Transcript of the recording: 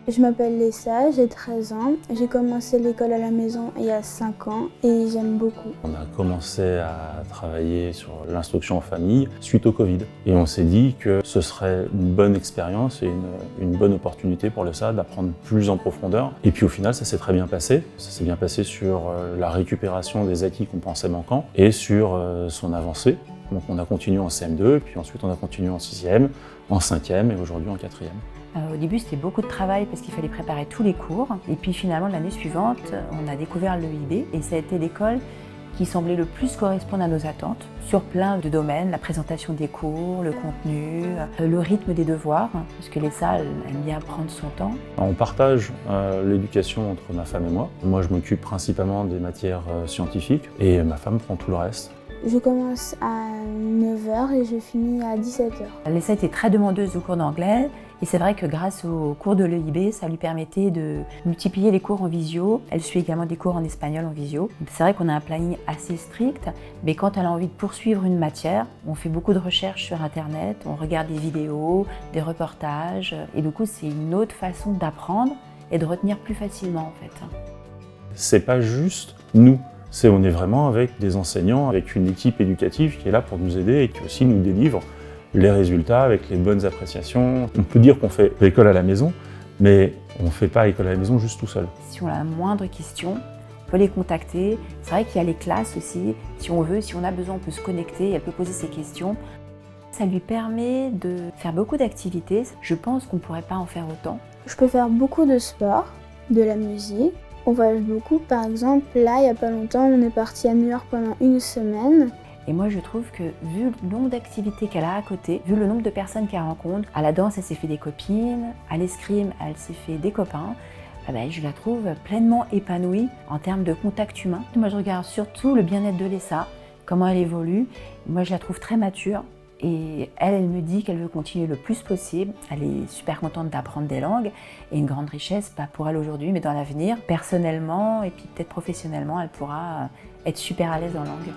Je m'appelle Lessa, j'ai 13 ans. J'ai commencé l'école à la maison il y a 5 ans et j'aime beaucoup. On a commencé à travailler sur l'instruction en famille suite au Covid. Et on s'est dit que ce serait une bonne expérience et une bonne opportunité pour Lessa d'apprendre plus en profondeur. Et puis au final, ça s'est très bien passé. Ça s'est bien passé sur la récupération des acquis qu'on pensait manquants et sur son avancée. Donc on a continué en CM2, puis ensuite on a continué en 6e, en 5e et aujourd'hui en 4e. Au début, c'était beaucoup de travail parce qu'il fallait préparer tous les cours. Et puis finalement, l'année suivante, on a découvert l'EIB et ça a été l'école qui semblait le plus correspondre à nos attentes sur plein de domaines, la présentation des cours, le contenu, le rythme des devoirs, parce que Lessa aime bien prendre son temps. On partage l'éducation entre ma femme et moi. Moi, je m'occupe principalement des matières scientifiques et ma femme prend tout le reste. Je commence à 9 h et je finis à 17 h. Lessa était très demandeuse de cours d'anglais et c'est vrai que grâce aux cours de l'EIB, ça lui permettait de multiplier les cours en visio. Elle suit également des cours en espagnol en visio. C'est vrai qu'on a un planning assez strict, mais quand elle a envie de poursuivre une matière, on fait beaucoup de recherches sur Internet, on regarde des vidéos, des reportages et du coup c'est une autre façon d'apprendre et de retenir plus facilement en fait. C'est pas juste nous. On est vraiment avec des enseignants, avec une équipe éducative qui est là pour nous aider et qui aussi nous délivre les résultats avec les bonnes appréciations. On peut dire qu'on fait l'école à la maison, mais on ne fait pas l'école à la maison juste tout seul. Si on a la moindre question, on peut les contacter. C'est vrai qu'il y a les classes aussi. Si on veut, si on a besoin, on peut se connecter, elle peut poser ses questions. Ça lui permet de faire beaucoup d'activités. Je pense qu'on ne pourrait pas en faire autant. Je peux faire beaucoup de sport, de la musique. On voyage beaucoup, par exemple, là, il n'y a pas longtemps, on est parti à New York pendant une semaine. Et moi, je trouve que, vu le nombre d'activités qu'elle a à côté, vu le nombre de personnes qu'elle rencontre, à la danse, elle s'est fait des copines, à l'escrime, elle s'est fait des copains, je la trouve pleinement épanouie en termes de contact humain. Moi, je regarde surtout le bien-être de Lessa, comment elle évolue. Moi, je la trouve très mature. Et elle me dit qu'elle veut continuer le plus possible. Elle est super contente d'apprendre des langues et une grande richesse, pas pour elle aujourd'hui, mais dans l'avenir. Personnellement et puis peut-être professionnellement, elle pourra être super à l'aise en langue.